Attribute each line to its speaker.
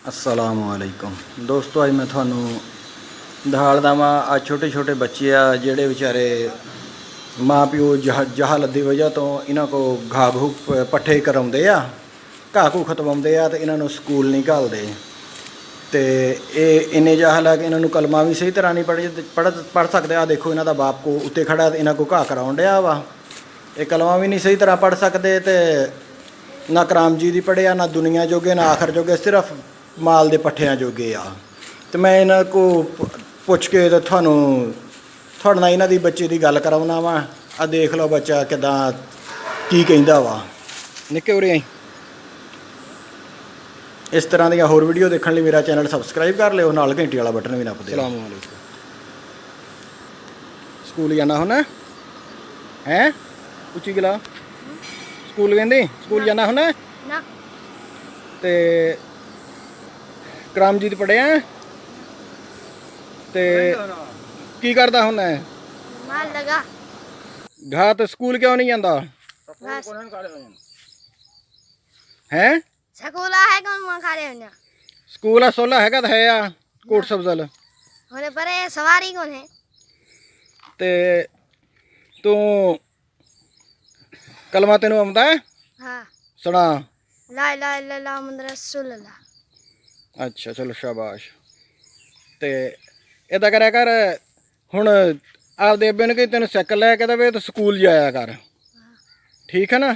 Speaker 1: अस्सलामुअलैकुम दोस्तों, अज मैं थानू दहाड़ वा आ छोटे छोटे बच्चे आ जेडे बेचारे माँ प्यो जहालत की वजह तो इन्हों को घा घू पट्ठे कराते आ, घा घू खतवाते आ, तो इन्हों स्कूल नहीं घालते। तो ये इन्ने जाहल है कि इन्हों कलमा भी सही तरह नहीं पढ़ सकते। आ देखो, इन्हों का बाप को उत्ते खड़ा इन्हों को घा कराउन डया वा। ये कलमा भी नहीं सही तरह पढ़ सकते, तो ना कराम जी की पढ़िया, ना दुनिया जोगे, ना आखिर जोगे, सिर्फ माल के पट्ठिया जोगे आ। तो मैं इन्हों को पुछ के तो थानू थोड़े नाल इन्हों की बच्चे की गल कराउना वा। आ देख लो बच्चा किदां की कहंदा वा। निक्के उरे आई। इस तरह दी होर वीडियो देखने लिए मेरा चैनल सबसक्राइब कर लियो, नाल घंटी वाला बटन भी नप दिओ। स्कूल जाना होना है? उच्ची गला स्कूल कहंदी स्कूल जाना होना ते करामजीत पढ़िया ते की करदा होना है? घा तो स्कूल क्यों नहीं जाता है? स्कूल सोला है कोट सब्जल
Speaker 2: सवारी कौन है?
Speaker 1: ते तू कलमा तेन आंदा है?
Speaker 2: हाँ।
Speaker 1: सुना।
Speaker 2: ला इलाहा इल्लल्लाह मुहम्मद रसूलुल्लाह।
Speaker 1: अच्छा चलो शाबाश। ते इदा करा कर हुण आपदे अब्बे ने कि तेन साइकिल लैके देवे तो स्कूल जाया कर, ठीक है ना?